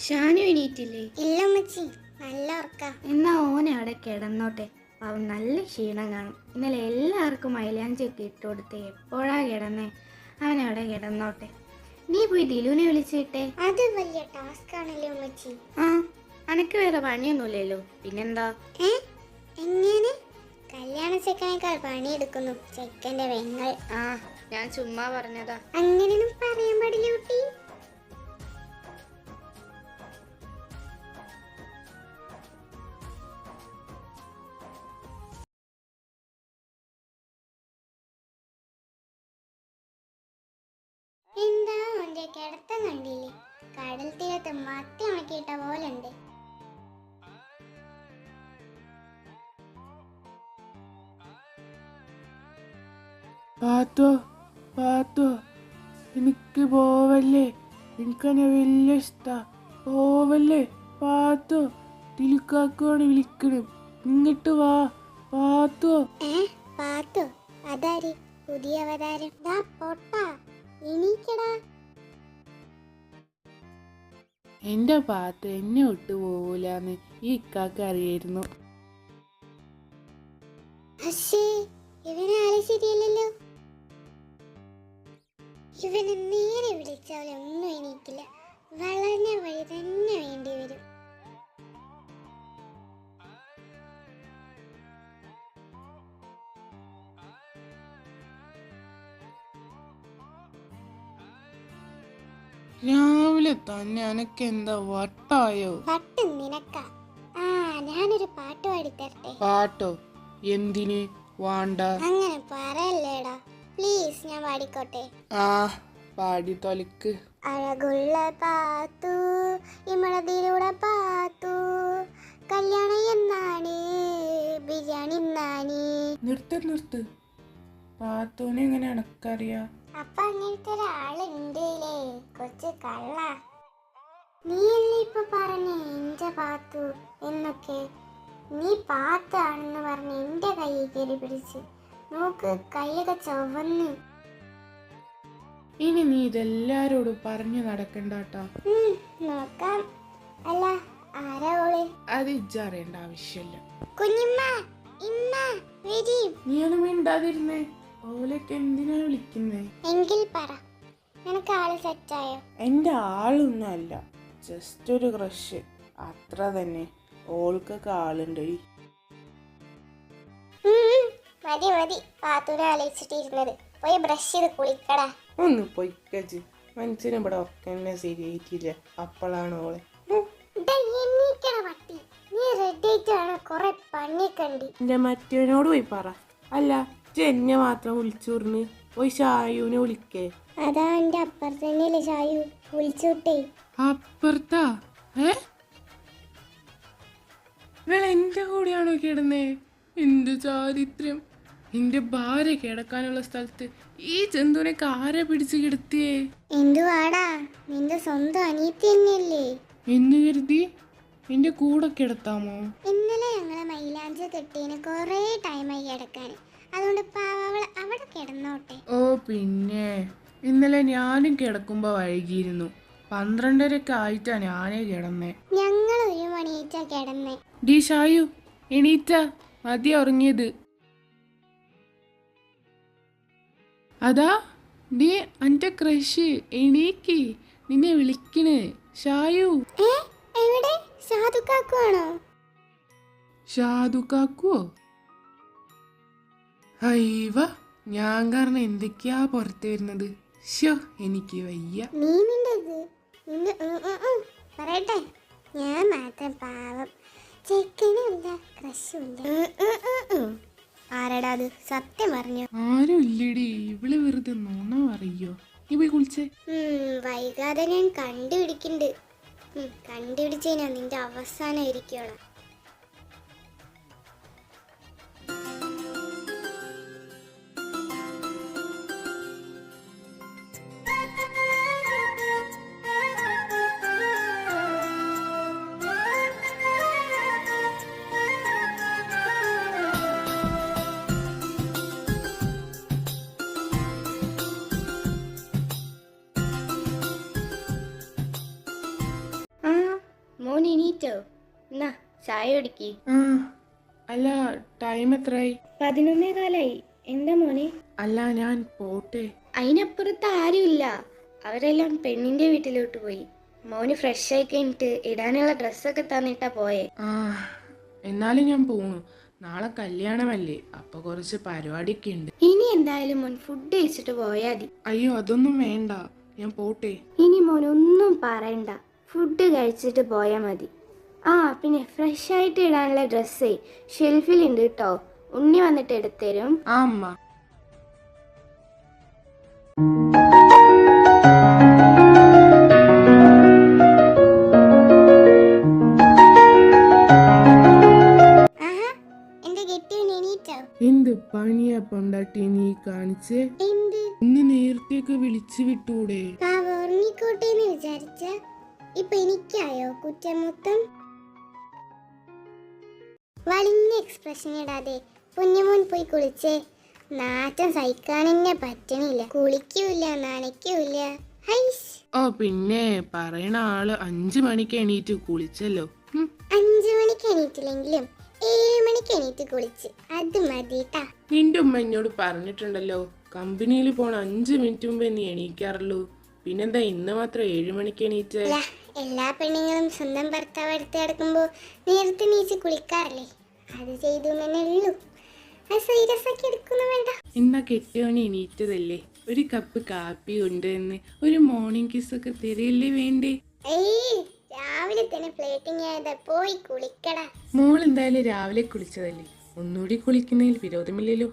ഷാനു എണീറ്റില്ലേ? ഇല്ല അമ്മച്ചി, നല്ല ഉറക്ക. എന്നാ ഓനെ അവിടെ കിടന്നോട്ടെ, അവൻ നല്ല ക്ഷീണം കാണും. ഇന്നലെ എല്ലാവർക്കും മൈലാഞ്ചിയൊക്കെ ഇട്ട് കൊടുത്ത് എപ്പോഴാ കിടന്നേ? അവനവിടെ കിടന്നോട്ടെ. നീ പോയി ദിലുവിനെ വിളിച്ചിട്ടെ. അത് വലിയ ടാസ്ക് ആണല്ലോ അമ്മച്ചി. ആ, അനക്ക് വേറെ പണിയൊന്നുമില്ലല്ലോ, പിന്നെന്താ? എങ്ങനെ കല്യാണ ചെക്കനേക്കാൾ പണിയെടുക്കുന്നു ചെക്കന്റെ പെങ്ങൾ. ആ, ഞാൻ ചുമ്മാ പറഞ്ഞതാ. അങ്ങനെയൊന്നും പറയാൻ പാടില്ല കുട്ടി. എന്താ ഓന്റെ കിടത്തം കണ്ടില്ലേ? കടൽ തീരത്ത് മത്തി ഉണക്കിയിട്ട പോലെ ഉണ്ട്. പാത്തോ പാത്തോ, എനിക്ക് പോവല്ലേ, എനിക്കെന്നെ വലിയ ഇഷ്ടാ. പോവല്ലേ പാത്തോ, തിലുക്കാക്കുവാണ് വിളിക്കണം, ഇങ്ങോട്ട് വാ പാത്തോ. പാത്തു, അതാര് പുതിയ അവതാരം? പൊട്ടാ, എണീക്കടാ. എന്റെ പാത്തു എന്നെ വിട്ടു പോവൂലെന്ന് ഈ ഇക്കാക്ക് അറിയായിരുന്നു. പക്ഷേ ഇവനാളെ ശരിയല്ലല്ലോ. ഇവനെ നേരെ വിളിച്ചാലൊന്നും എണീക്കില്ല. വളഞ്ഞ വഴി തന്നെ വേണ്ടി വരും. രാവിലെ തന്നെ അനക്ക് എന്താ വട്ടായോ? വട്ട് നിനക്ക. ഞാനൊരു പാട്ട് പാടിത്തരട്ടെ? പാട്ടോ? എന്തിന്? വേണ്ട. അങ്ങനെ പറയല്ലേടാ, പ്ലീസ്, ഞാൻ പാടിക്കോട്ടെ? ആ, പാടി തൊലക്ക്. അഴകുള്ള പാത്തു, ഇമ്മളതിലൂടെ പാത്തു, കല്യാണം എന്നാണ്, ബിരിയാണി എന്നാണ്. നിർത്ത്. പാത്തോനെ എങ്ങനെ എനക്കറിയാ? അപ്പൊ അങ്ങനത്തെ ഒരാളുണ്ടല്ലേ, കൊച്ചു കള്ള. നീയല്ലേ ഇപ്പൊ പറഞ്ഞ എന്റെ പാത്തു എന്നൊക്കെ? നീ പാത്താണെന്ന് പറഞ്ഞ് എന്റെ കൈ കയറി പിടിച്ച് നോക്ക്, കൈയൊക്കെ ചുവന്ന്. ഇനി നീ ഇതെല്ലാരോടും പറഞ്ഞു നടക്കണ്ടാട്ടാ. നോക്കാം. അല്ല, ആരാ ഓള്? അത് ഇജ്ജറിയേണ്ട ആവശ്യമില്ല. കുഞ്ഞിമ്മ, ഇമ്മ, വരി. നീ ഒന്നും മിണ്ടാതിരുന്നേ. ഓലൊക്കെ എന്തിനാ വിളിക്കുന്നേ? എങ്കിൽ പറ, നിനക്ക് ആള് സെറ്റായോ? എന്റെ ആളൊന്നും അല്ല, ജസ്റ്റ് ഒരു ക്രഷ്, അത്ര തന്നെ. ഓൾക്കൊക്കെ ആളുണ്ട്. മതി, പാത്തൂനെ ആലോചിച്ചിട്ടിരുന്നത്. പോയി ബ്രഷ് ചെയ്ത് കുളിക്കടാ. ഒന്ന് പൊയ്ക്കച്ച്, മനസ്സിന് ഇവിടെ ഒക്കെ തന്നെ ശരിയായിട്ടില്ല. അപ്പോഴാണ് ഓളെ. നീ റെഡി ആയിട്ടാണ് കൊറേ പണിക്കണ്ടി. എന്റെ മറ്റവനോട് പോയി പറ. അല്ല, എന്നെ മാത്രം വിളിച്ചൂർന്ന് പോയി ഷായുവിനെ വിളിക്കേ. അതാ എന്റെ അപ്പുറത്ത് തന്നെയല്ലേ ഷായു, വിളിച്ചോട്ടെ. അപ്പുറത്താ? എന്റെ കൂടെയാണോ കിടന്നേ? എന്ത് ചാരിത്രം! എന്റെ ഭാര്യ കിടക്കാനുള്ള സ്ഥലത്ത് ഈ ജന്തുവിനെ ആരെ പിടിച്ച് കിടത്തിയേ? എന്തുവാടാ, നിന്റെ സ്വന്തം അനിയത്തി തന്നെയല്ലേ എന്ന് കരുതി എന്റെ കൂടെ കിടത്താമോ? ഇന്നലെ ഞങ്ങളെ മൈലാഞ്ചി കെട്ടിന് കൊറേ ടൈമായി കിടക്കാൻ, അതുകൊണ്ട് അവിടെ കിടന്നോട്ടെ. ഓ പിന്നെ, ഇന്നലെ ഞാനും കിടക്കുമ്പോ വൈകിയിരുന്നു. 12:30 ആയിട്ടാ ഞാനേ കിടന്നേ. ഞങ്ങൾ 1 മണിയായിട്ടാ കിടന്നേ. ഡി ഷായു, എണീറ്റ, മതി ഉറങ്ങിയത്. അതാ ഡി അന്റെ ക്രഷ്, എണീക്ക്, നിന്നെ വിളിക്കണ്. ഷായു. എവിടെ? ഷാദുക്കാക്കുവാണോ? ഷാദുക്കാക്കുവോ? അയ്യവ, ഞാൻ കാരണം എന്തൊക്കെയാ പുറത്ത് വരുന്നത്. ഷോ, എനിക്ക് വയ്യ. നീ പറയട്ടെ, ഞാൻ മാത്രം പാവം, ചെക്കനുമില്ല ക്രഷുമില്ല. ആരടാ അത്? സത്യം പറഞ്ഞോ? ആരും ഇല്ലടി, ഇവള് വെറുതെ നുണ പറയോ. നീ പോയി കുളിച്ചേ. വൈകാതെ ഞാൻ കണ്ടുപിടിക്കുന്നുണ്ട്. കണ്ടുപിടിച്ചാ നിന്റെ അവസാനം ഇരിക്കോളാം. മോൻ എണീറ്റോ? എന്നാ ചായ കുടിക്ക്. ആ അല്ല, ടൈം എത്രയായി? 11:15. എന്താ മോനെ? അല്ല, ഞാൻ പോട്ടെ. അതിനപ്പുറത്ത് ആരുമില്ല. അവരെല്ലാം പെണ്ണിന്റെ വീട്ടിലോട്ട് പോയി. മോന് ഫ്രഷ് ആയി കഴിഞ്ഞിട്ട് ഇടാനുള്ള ഡ്രസ്സൊക്കെ തന്നിട്ടാ പോയെ. ആ എന്നാലും ഞാൻ പോണു. നാളെ കല്യാണമല്ലേ, അപ്പൊ കുറച്ച് പരിപാടിയൊക്കെ ഉണ്ട്. ഇനി എന്തായാലും മോൻ ഫുഡ് കഴിച്ചിട്ട് പോയാൽ മതി. അയ്യോ, അതൊന്നും വേണ്ട, ഞാൻ പോട്ടെ. ഇനി മോൻ ഒന്നും പറയണ്ട, ഫുഡ് കഴിച്ചിട്ട് പോയാൽ മതി. ആ പിന്നെ ഫ്രഷ് ആയിട്ട് ഇടാനുള്ള ഡ്രസ്സേ ഷെൽഫിലുണ്ട് കേട്ടോ. ഉണ്ണി വന്നിട്ട് എടുത്തരും. ആ അമ്മ. ആഹാ, എന്റെ കെട്ടിയവൻ എണീറ്റോ? എന്ത് പണിയാ പൊണ്ടാട്ടി നീ കാണിച്ചേ? എന്ത്? ഒന്ന് നേരത്തേക്ക് വിളിച്ചു വിട്ടൂടെ? പാവ ഉറങ്ങിക്കോട്ടെ എന്ന് വിചാരിച്ച ഇപ്പൊ എനിക്കായോ കുറ്റം മൊത്തം? വലിഞ്ഞ എക്സ്പ്രഷൻ ഇടാതെ കുഞ്ഞുമോൻ പോയി കുളിച്ചേ. നാറ്റം സഹിക്കാൻ തന്നെ പറ്റണില്ല. കുളിക്കൂല, നനയ്ക്കൂല. ഹൈസ്. ഓ പിന്നെ പറയണ ആള് 5 മണിക്ക് എണീറ്റ് കുളിച്ചല്ലോ. 5 മണിക്ക് എണീറ്റില്ലെങ്കിലും 7 മണിക്ക് എണീറ്റ് കുളിച്ച്, അത് മതിട്ടാ. നിന്റെ ഉമ്മ എന്നോട് പറഞ്ഞിട്ടുണ്ടല്ലോ, കമ്പനിയിൽ പോണ 5 മിനിറ്റ് മുമ്പേ നീ എണീക്കാറുള്ളൂ. പിന്നെന്താ ഇന്ന് മാത്രം 7 മണിക്ക് എണീറ്റ്? അല്ല, എല്ലാ പെണ്ണുങ്ങളും സ്വന്തം ഭർത്താവ് അടുത്ത് കിടക്കുമ്പോ നേരത്തെ നീച്ച് കുളിക്കാറില്ലേ? അത് ചെയ്തു തന്നെ ഉള്ളൂ. അത് സീരിയസ് ആക്കി എടുക്കുന്നു വേണ്ട. എന്നാ കെട്ടിയോണി എണീറ്റതല്ലേ, ഒരു കപ്പ് കാപ്പി ഉണ്ട് എന്ന് ഒരു മോർണിംഗ് കിസ് ഒക്കെ തരില്ലേ വേണ്ടേ? ഏയ്, രാവിലെ തന്നെ പ്ലേറ്റിംഗ് ആയതാ, പോയി കുളിക്കടാ. മോൾ എന്തായാലും രാവിലെ കുളിച്ചതല്ലേ, ഒന്നുകൂടി കുളിക്കുന്നതിൽ വിരോധമില്ലല്ലോ.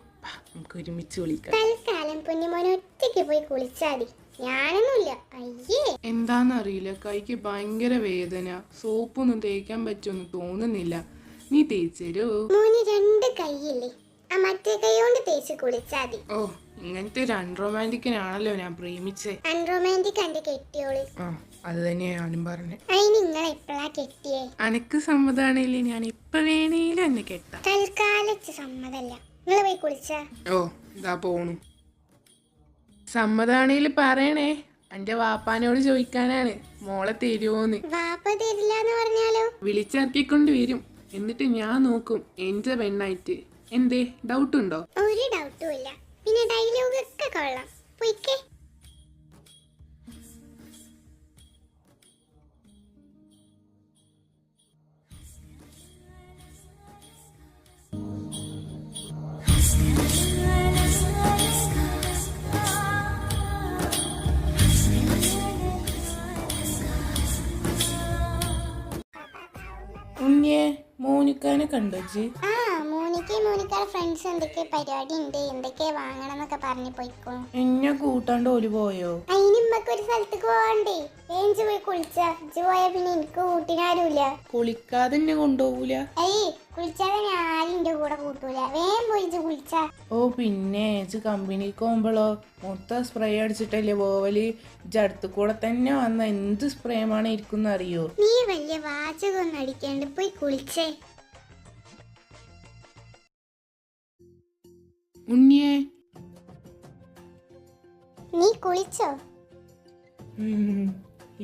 നമുക്ക് ഒരുമിച്ച് കുളിക്കാം. തൽക്കാലം പൊന്നുമോൻ ഒറ്റയ്ക്ക് പോയി കുളിച്ചാതി, ഞാനൊന്നുമില്ല. അയ്യേ, എന്താന്നറിയില്ല, കൈക്ക് ഭയങ്കര വേദന. സോപ്പൊന്നും തേക്കാൻ പറ്റുമെന്ന് തോന്നുന്നില്ല. നീ തേച്ചരോ? മോന് 2 കൈയില്ലേ, ആ മറ്റേ കൈ കൊണ്ട് തേച്ച് കുളിച്ചാതി. ഓ, ഇങ്ങനത്തെ ഒരു അൺറൊമാൻറ്റിക്കനാണല്ലോ ഞാൻ പ്രേമിച്ചേ. അൺറൊമാൻറ്റിക് എന്റെ കെട്ടിയോള്. ആ, അത് തന്നെയാ ഞാനും പറഞ്ഞേ. അതിന് നിങ്ങൾ എപ്പോഴാ കെട്ടിയേ? അനക്ക് സമ്മതാണേലേ ഞാൻ ഇപ്പൊ വേണേലും എന്നെ കെട്ടാം. തൽക്കാലച്ച് സമ്മതല്ല, നിങ്ങൾ പോയി കുളിച്ചാ. ഓ, ഇതാ പോണു. സമ്മതാണേല് പറയണേ, എന്റെ വാപ്പാനോട് ചോദിക്കാനാണ് മോളെ തരുമോന്ന്. വാപ്പ തരില്ലാന്ന് പറഞ്ഞാലോ? വിളിച്ചിറക്കിക്കൊണ്ട് വരും, എന്നിട്ട് ഞാൻ നോക്കും എന്റെ പെണ്ണായിട്ട്. എന്തേ, ഡൗട്ടുണ്ടോ? ഒരു ഡൗട്ടും ഇല്ല. പിന്നെ ഡയലോഗ് ഒക്കെ കൊള്ളാം. പൊയ്ക്കേ. ഉണ്ണിയെ മോനിക്കാനെ കണ്ടോ ജി? ആ, മോനിക്കാടെ ഫ്രണ്ട്സ് എന്തൊക്കെ പരിപാടി ഉണ്ട്, എന്തൊക്കെ വാങ്ങണം എന്നൊക്കെ പറഞ്ഞു പോയിക്കോളൂ. എന്നെ കൂട്ടാണ്ട് ഓല് പോയോ? അതിന് ഇമ്മക്ക് ഒരു സ്ഥലത്തേക്ക് പോവാണ്ടേ. ഏഞ്ച് പോയി കുളിച്ചാ. ഇജ്ജ് പോയാ പിന്നെ എനിക്ക് കൂട്ടിനാരുമില്ല. കുളിക്കാതെ എന്നെ കൊണ്ടുപോകൂല? ഏയ്, കുളിച്ചാതെ ഞാൻ ആരും എന്റെ കൂടെ കൂട്ടൂല. വേഗം പോയി ഇജ്ജ് കുളിച്ചാ. ഓ പിന്നെ ഇജ്ജ് കമ്പനിക്ക് പോകുമ്പോഴോ മൊത്തം സ്പ്രേ അടിച്ചിട്ടല്ലേ പോവല്? ഇജ്ജ് അടുത്ത് കൂടെ തന്നെ വന്ന എന്ത് സ്പ്രേമാണ് ഇരിക്കുന്ന അറിയോ? നീ വലിയ വാചകമൊന്നും അടിക്കാണ്ട് പോയി കുളിച്ചേ. ഉണ്ണിയെ, നീ കുളിച്ചോ?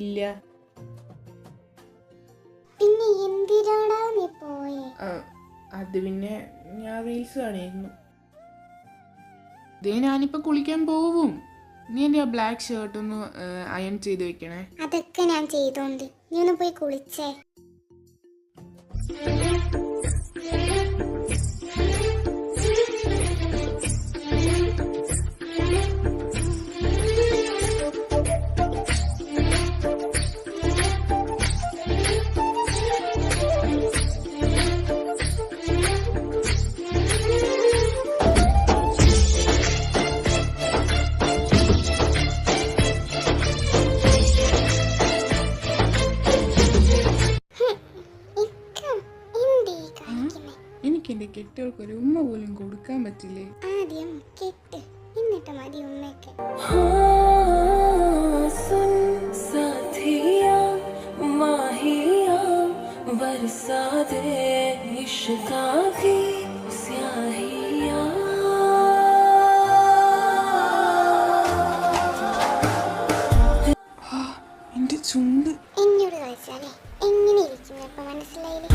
ഇല്ല. പിന്നെ എന്തിനാടാ നീ പോയേ? അത് പിന്നെ ഞാൻ റീൽസ് കാണിയിരുന്നു. ഇതേ ഞാനിപ്പോ കുളിക്കാൻ പോവും. നീ എൻ്റെ ബ്ലാക്ക് ഷർട്ട് ഒന്ന് അയൺ ചെയ്ത് വെക്കണേ. അതൊക്കെ ഞാൻ ചെയ്തോണ്ട്, നീ ഒന്ന് പോയി കുളിച്ചേ. എനിക്ക് എൻ്റെ കെട്ടിയവർക്ക് ഒരു ഉമ്മ പോലും കൊടുക്കാൻ പറ്റില്ലേ? ആദ്യം കെട്ട്, എന്നിട്ട് മതി ഉമ്മയ്ക്ക്. എന്റെ ചുണ്ട്. എന്നോട് ചോദിച്ചാലേ എങ്ങനെ ഇരിക്കുന്നു ഇപ്പൊ മനസ്സിലായില്ലേ?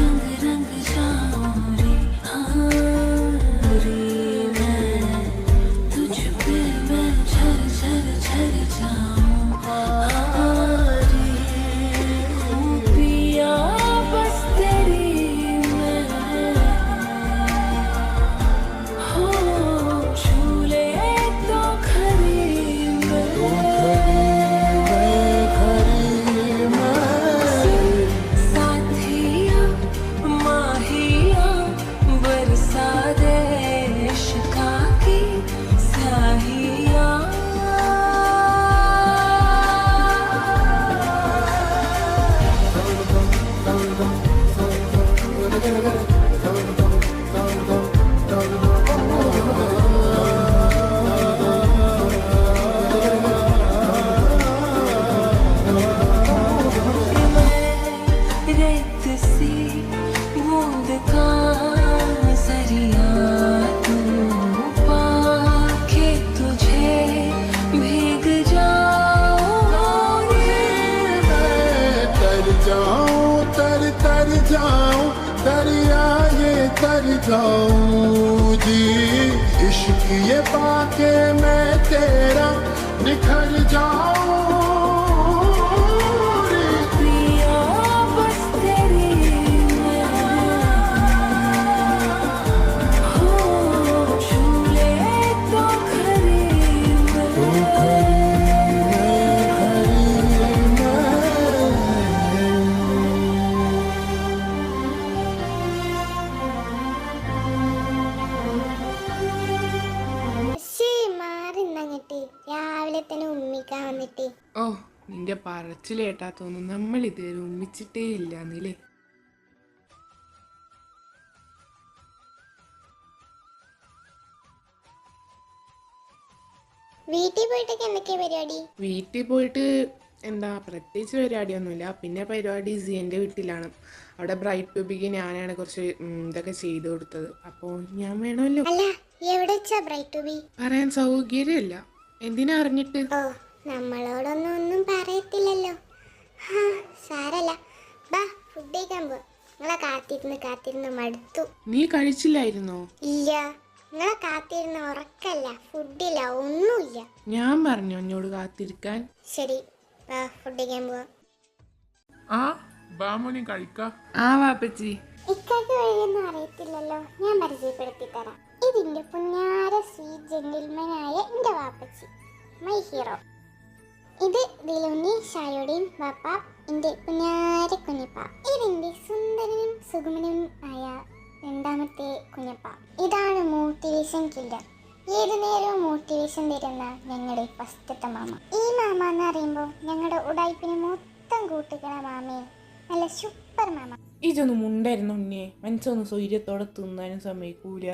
तर जाऊं जी इश्क ये पाके मैं तेरा निखर जाऊं रे पिया बस तेरी हो झूले तो खरी രാവിലെ തന്നെ ഉമ്മിക്കാൻ വന്നിട്ട്. ഓ നിന്റെ പറച്ചിലേട്ടാ തോന്നുന്നു നമ്മൾ ഇതുവരെ ഉമ്മിച്ചിട്ടേ ഇല്ലാന്നില്ലേ. വീട്ടിൽ പോയിട്ടൊക്കെ എന്തൊക്കെയാ പരിപാടി? വീട്ടിൽ പോയിട്ട് എന്താ പ്രത്യേകിച്ച് പരിപാടിയൊന്നുമില്ല. പിന്നെ പരിപാടി സിയൻ്റെ വീട്ടിലാണ്. അവിടെ ബ്രൈറ്റ് ബേബിക്ക് ഞാനാണ് കുറച്ച് ഇതൊക്കെ ചെയ്തു കൊടുത്തത്. അപ്പോൾ ഞാൻ വേണമല്ലോ. അല്ല എവിടെ വെച്ചാ ബ്രൈറ്റ് ടു ബി? പറയാൻ സൗകര്യമില്ല. എന്തിനാ അറിഞ്ഞിട്ട്? ഓ നമ്മളോടൊന്നും ഒന്നും പറയത്തില്ലല്ലോ. സാരല്ല, ബാ ഫുഡ് കഴിക്കാൻ പോ. നിങ്ങളെ കാത്തിരുന്ന് മടുത്തു. നീ കഴിച്ചില്ലായിരുന്നോ? ഇല്ല, നിങ്ങളെ കാത്തിരുന്ന് ഉറക്കല്ല, ഫുഡില്ല, ഒന്നുമില്ല. ഞാൻ പറഞ്ഞു എന്നോട് കാത്തിരിക്കാൻ. ശരി ബാ ഫുഡ് കഴിക്കാൻ പോവാ. ആ ബാമോനെ കഴിക്കാം. ആ വാപ്പച്ചി. ഇക്കാക്ക് വഴിയൊന്നും അറിയത്തില്ലല്ലോ, ഞാൻ പരിചയപ്പെടുത്തി തരാം. ഇതിന്റെ പുന്നാര സ്വീറ്റ് ജെന്റിൽമാനായ എന്റെ വാപ്പച്ചി, മൈ ഹീറോ. ഇത് ദിലുവിന്റെ ഷായുടെയും വാപ്പ, എന്റെ പുന്നാര കുഞ്ഞപ്പ. ഇതിന്റെ സുന്ദരനും സുഗമനും ആയ രണ്ടാമത്തെ കുഞ്ഞപ്പ. ഇതാണ് മോട്ടിവേഷൻ കില്ലർ. ഏതു നേരവും മോട്ടിവേഷൻ തരുന്ന ഞങ്ങളുടെ ഫസ്റ്റത്തെ മാമ. ഈ മാമ എന്ന് പറയുമ്പോൾ ഞങ്ങളുടെ ഉടായ്പിന് മൊത്തം കൂട്ടുകണ മാമയെ, നല്ല സൂപ്പർ മാമ. ഇതൊന്നും ഉണ്ടായിരുന്നു ഉണ്ണിയെ. മനസ്സൊന്നും സ്വൈര്യത്തോടെ തിന്നാനും സമ്മതിക്കൂല.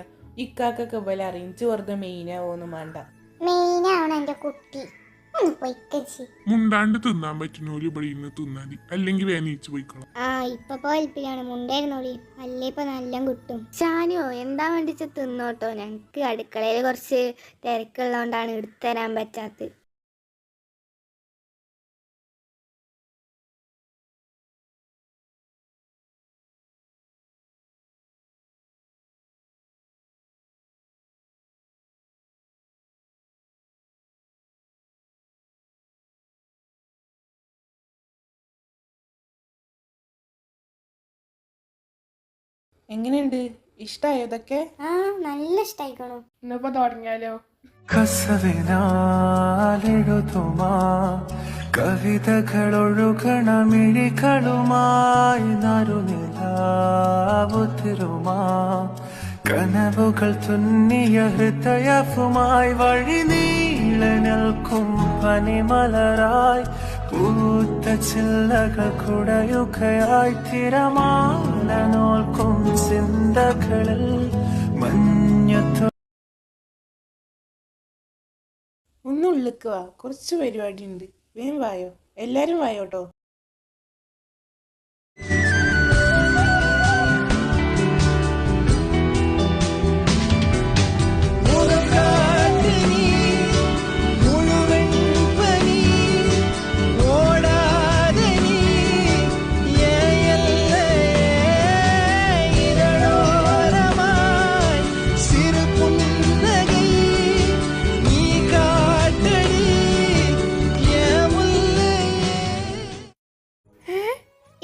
ഇക്കാക്കൊക്കെ പോലെ അറിയിച്ച് വെറുതെ മെയിനാവോന്നും വേണ്ട. മെയിനാവണം എന്റെ കുട്ടി. ഒന്ന് പൊയ്ക്കച്ചി. മുണ്ടാണ്ട് തിന്നാൻ പറ്റുന്നോല് ഇവിടെ ഇന്ന് തിന്നാതി, അല്ലെങ്കിൽ വേനീച്ച് പോയിക്കണം. ആ ഇപ്പൊ പോൽപ്പിലാണ് മുണ്ടായിരുന്നോളി, അല്ലേ ഇപ്പൊ നല്ല കിട്ടും. ഷാനിയോ എന്താ വേണ്ടിച്ച് തിന്നോട്ടോ. ഞങ്ങൾക്ക് അടുക്കളയിൽ കുറച്ച് തിരക്കുള്ളതുകൊണ്ടാണ് എടുത്തുതരാൻ പറ്റാത്തത്. എങ്ങനെയുണ്ട്? ഇഷ്ടായോ ഇതൊക്കെ? ആ നല്ല ഇഷ്ടായിക്കണു. ഇന്നിപ്പോ തുടങ്ങിയാലോ? കസവിനാലെഴുതുമാ കവിതകളൊഴുകണ മിഴികളുമായി നറുനിലാവുതിരുമാ കനവുകൾ തുന്നിയ ഹൃദയവുമായി വഴി നീളെ നിൽക്കും പനിമലരായി പൂത്ത ചില്ലകൾ കുടയുകയായി തിരമാല നോൽക്കും ചിന്തകളിൽ മഞ്ഞത്തു. ഒന്ന് ഉള്ളിക്ക് വാ, കുറച്ച് പരിപാടി ഉണ്ട്. വേഗം വായോ, എല്ലാരും വായോട്ടോ.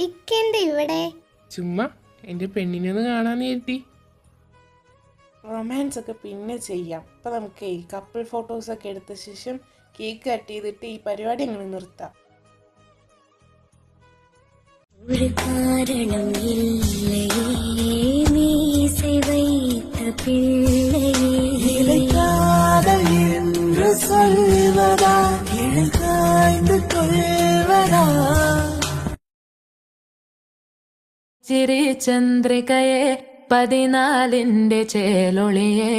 ഇക്കെന്താ ഇവിടെ? ചുമ്മാ എൻ്റെ പെണ്ണിനെ ഒന്ന് കാണാൻ കരുതി. റൊമാൻസ് ഒക്കെ പിന്നെ ചെയ്യാം. ഇപ്പം നമുക്ക് കപ്പിൾ ഫോട്ടോസൊക്കെ എടുത്ത ശേഷം കേക്ക് കട്ട് ചെയ്തിട്ട് ഈ പരിപാടി അങ്ങനെ നിർത്താം. ஒரு காரணம் இல்லையே மீசை வைத்த பிள்ளையே காதல் என்று சொல்வதா இழக்காய்ந்து கொள்வதா ചിരി ചന്ദ്രികയെ 14ന്റെ ചേലൊളിയെ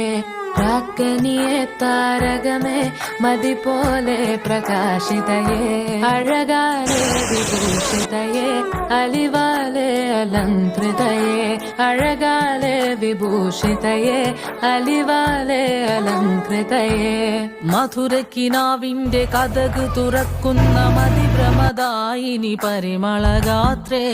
പ്രാക്കനിയെ താരകമേ മതി പോലെ പ്രകാശിതയെ അഴകാലെ വിഭൂഷിതയെ അലിവാലെ അലങ്കൃതയെ അഴകാലെ വിഭൂഷിതയെ അലിവാലെ അലങ്കൃതയെ മധുരക്കിനാവിന്റെ കഥക് തുറക്കുന്ന മതിഭ്രമദായിനി പരിമളഗാത്രേ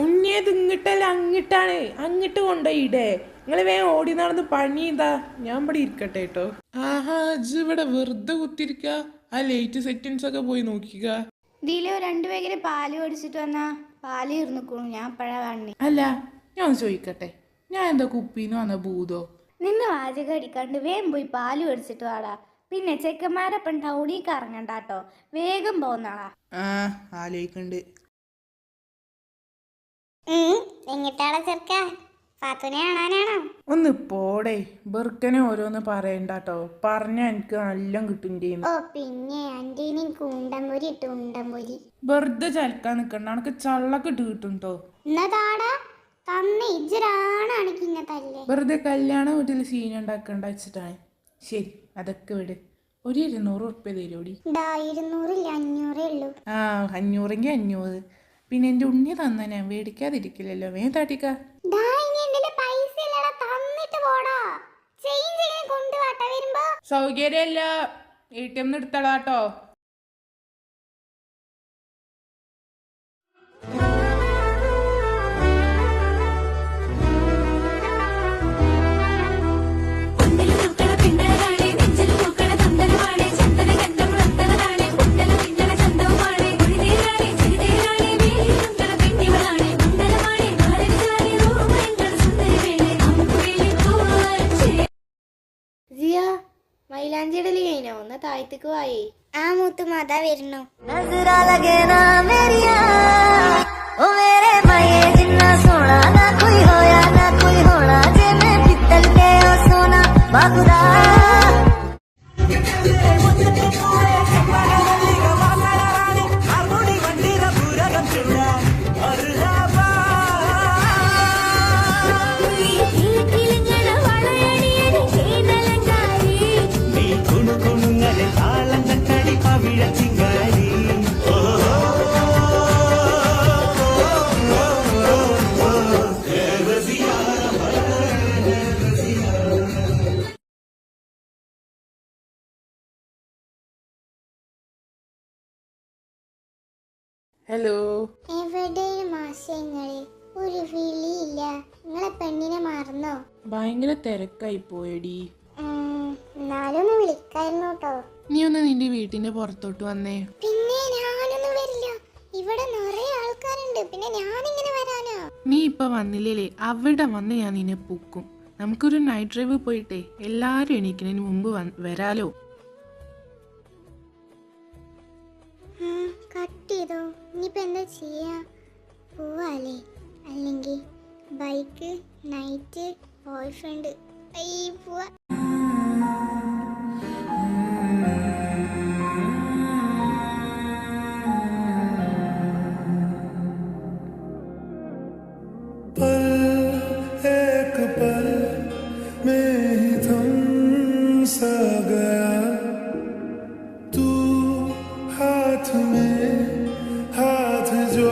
ഉണ്ണിയത് ഇങ്ങിട്ടല്ല അങ്ങിട്ടാണ്, അങ്ങിട്ട് കൊണ്ടുപോയിടേ. നിങ്ങൾ വേഗം ഓടി നടന്ന് പണി ചെയ്താ ഞാൻ ഇവിടെ ഇരിക്കട്ടെ കേട്ടോ. ആഹാ ഇജ്ജ് ഇവിടെ വെറുതെ കുത്തിരിക്ക. ആ ലൈറ്റ് സെറ്റിങ്സ് ഒക്കെ പോയി നോക്കിക്ക. ദിലു രണ്ടുപേരെ പാല് മേടിച്ചിട്ട് വന്നാ പാല് ഇരുന്നിക്കണു. ഞാൻ പഴയ കാണണേ. അല്ല ഞാൻ ചോദിക്കട്ടെ, ഞാൻ എന്താ കുപ്പീന്ന് വന്ന ഭൂതോ? നിന്ന് വാചകം അടിക്കാണ്ട് വേഗം പോയി പാല് മേടിച്ചിട്ട് വാടാ. പിന്നെ ചെക്കന്മാരപ്പം ടൗണിൽ കറങ്ങണ്ടാട്ടോ, വേഗം പോന്നാളാ. ആലോചിക്കണ്ട്. എങ്ങിട്ടാളെ ചെറുക്ക? പാത്തുനെ കാണാനാണോ? ഒന്ന് പോടേ, ബെർക്കനെ ഓരോന്ന് പറയണ്ടാട്ടോ. പറഞ്ഞ എനിക്ക് നല്ല കിട്ടും. ഓ പിന്നെ അന്റെ ഉണ്ടംപൊരി ഇട്ട് ഉണ്ടംപൊരി വെറുതെ ചലക്കാൻ നിക്കണ്ട, എനിക്ക് ചള്ളക്ക് ഇട്ട് കിട്ടും കേട്ടോ. എന്നതാടാ തന്നെ ഇജ്ജരാണാണ് ഇന്നതല്ലേ? വെറുതെ കല്യാണ വീട്ടിൽ സീൻ ഉണ്ടാക്കണ്ട വെച്ചിട്ടാണ്. ശരി അതൊക്കെ വിട്. ഒരു 200 ഉറുപ്പ്യ തരോടി. 200 ഇല്ല 500 ഉള്ളൂ. 500 500. പിന്നെ എൻ്റെ ഉണ്ണി തന്നാ ഞാൻ മേടിക്കാതിരിക്കില്ലല്ലോ. വേഗം താട്ടിക്ക. സൗകര്യല്ല, ATM എടുത്തളാട്ടോ. മൈലാഞ്ചിടല് കഴിഞ്ഞോ? ഒന്ന് താഴത്തേക്ക് വായി. ആ മൂത്ത് മാതാ വരുന്നു. नजरा लगे ना मेरिया ओ मेरे माये जिन्ना सोना ना कोई होया ना कोई होना जे मैं पित्तल के ओ सोना बाबूरा ഹലോ. എവിടെ മാസങ്ങള്? ഒരു വിളിയില്ല. നിങ്ങളെ പെണ്ണിനെ മറന്നോ? ഭയങ്കര തിരക്കായി പോയടി. എന്നാലൊന്ന് വിളിക്കായിരുന്നു കേട്ടോ. നീ ഒന്ന് നിന്റെ വീട്ടിന്റെ പുറത്തോട്ട് വന്നേ. പിന്നെ ഞാനൊന്നും വരില്ല, ഇവിടെ നിറയെ ആൾക്കാരുണ്ട്. പിന്നെ ഞാനിങ്ങനെ വരാനോ? നീ ഇപ്പൊ വന്നില്ലേ, അവിടെ വന്ന് ഞാൻ നിന്നെ പൂക്കും. നമുക്കൊരു നൈറ്റ് ഡ്രൈവ് പോയിട്ടേ എല്ലാരും എണീക്കുന്നതിന് മുമ്പ് വരാലോ. കട്ട് ചെയ്തോ? ഇനിയിപ്പോൾ എന്താ ചെയ്യാ? പോവാല്ലേ? അല്ലെങ്കിൽ ബൈക്ക് നൈറ്റ് ബോയ് ഫ്രണ്ട് പോവാ. एक पल में ही थम सा गया तू हाथ में हाथ जो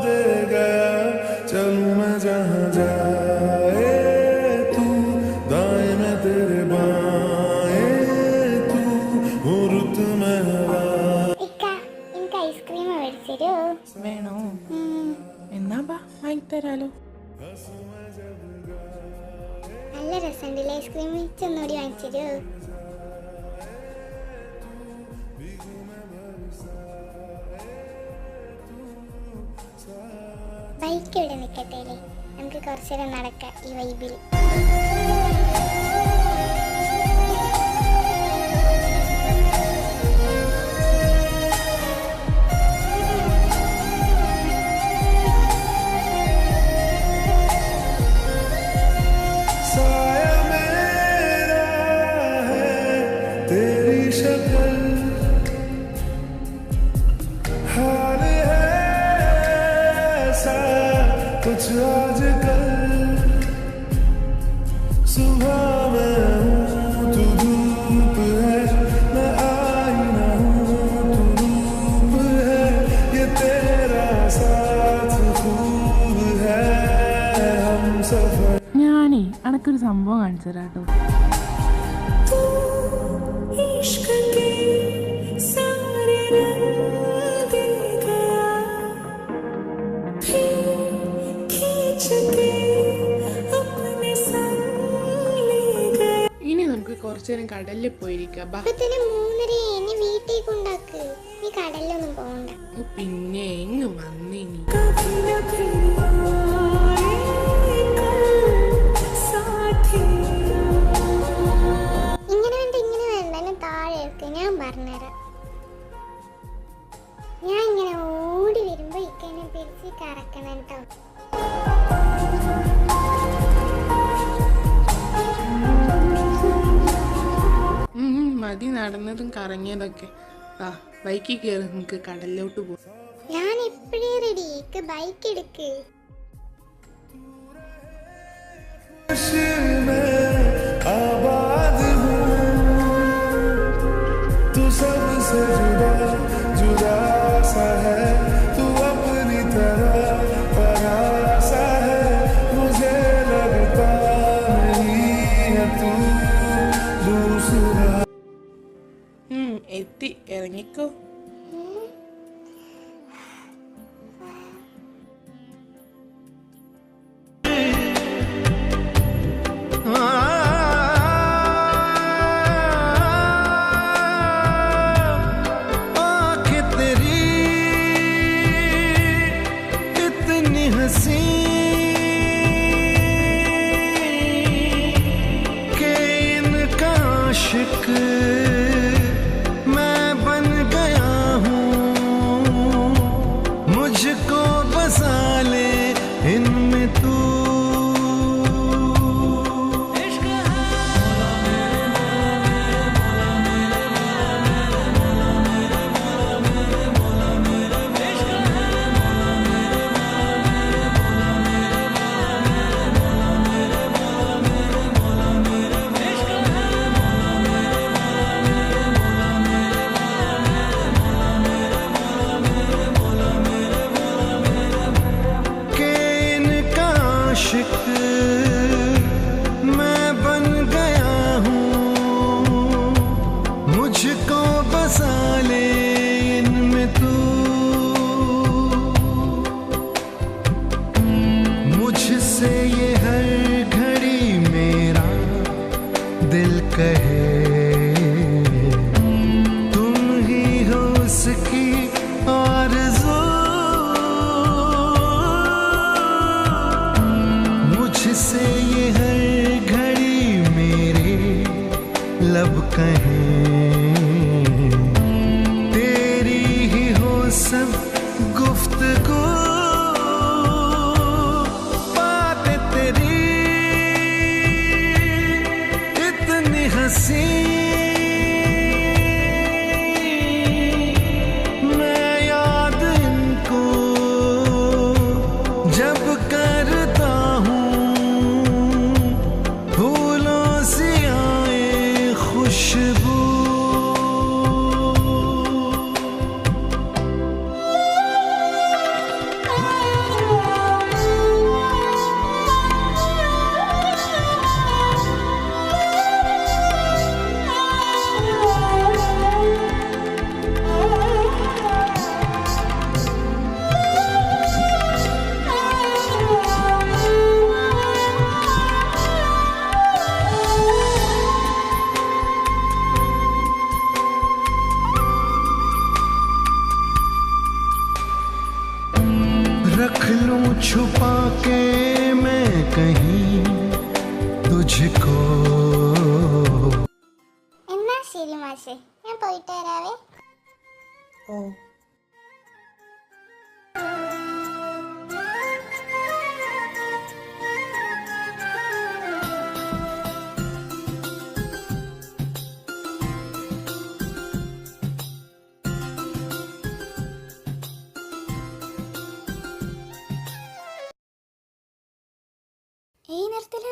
दे गया चलूं मैं जहाँ जाए तू दाएं में तेरे बाएं तू हूँ रुत में हवा. എനിക്ക് ഐസ്ക്രീം മേടിച്ചോ? വേണോ? എന്നാ ബാ വാങ്ങിത്തരാലോ. നല്ല രസമുണ്ടല്ലേ ഐസ്ക്രീം? ചെന്നോടി വാങ്ങിച്ചോ. ബൈക്ക് ഇവിടെ നിൽക്കട്ടെ അല്ലേ, നമുക്ക് കുറച്ചു നേരം നടക്കാം ഈ വൈബിൽ. साया मेरा है तेरी शक्ल, हाल है ऐसा कुछ आजकल, सुबह में हूँ तू धूप है, मैं आईना हूँ तू रूप है, ये तेरा साथ खूब है हम सफर. ഞാനേ അനക്കൊരു സംഭവം കാണിച്ചു തരാം കേട്ടോ. ഇനി നമുക്ക് കുറച്ചു നേരം കടലിൽ പോയിരിക്കാം. ബാ. ഇപ്പത്തന്നെ 3:30 എന്നെ വീട്ടിൽ കൊണ്ടാക്ക്. നീ കടലിലൊന്നും പോകണ്ട. പിന്നെ എങ്ങ് വന്നിനി. ഇങ്ങനെ വേണ്ട എന്നെ താഴെ ഇருக்கு, ഞാൻ പറഞ്ഞുതരാം. ഞാൻ ഇങ്ങനെ ഓടി വരുമ്പോ ഇക്കനെ പിടിച്ച് കറക്കണം കേട്ടോ. മതി നടന്നതും കറങ്ങിയതൊക്കെ. ആ ബൈക്കിൽ കയറി നമുക്ക് കടലിലോട്ട് പോകാം. ഞാൻ എപ്പോഴേ റെഡി, ബൈക്ക് എടുക്ക്. आबाद हूँ तू सबसे जुदा जुदा सा है, तू अपनी तरह परासा है, मुझे लगता नहीं है तू दूसरा. എത്തി, ഇറങ്ങിക്കോ. मैं बन गया हूँ, मुझको बसा ले इनमें तू. मैं बन गया हूँ, मुझको बसा ले इनमें तू. मुझसे ये हर घड़ी मेरा दिल कहे, तुम ही हो उसकी आरज़ू. मुझसे ये हर घड़ी मेरे लब कहें, तेरी ही हो सब गुफ्तगू. बातें तेरी इतनी हंसी, मैं याद इनको जब करता हूँ, फूलों से आए खुशबू. ശരി മാഷേ, ഞാൻ പോയിട്ട് വരാവേ. ഓ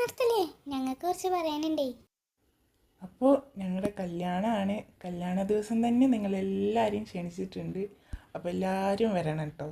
നിർത്തലേ, ഞങ്ങൾക്ക് കുറച്ച് പറയാനുണ്ടേ. അപ്പോൾ ഞങ്ങളുടെ കല്യാണമാണ്. കല്യാണ ദിവസം തന്നെ നിങ്ങളെല്ലാവരെയും ക്ഷണിച്ചിട്ടുണ്ട്. അപ്പോൾ എല്ലാവരും വരണം കേട്ടോ.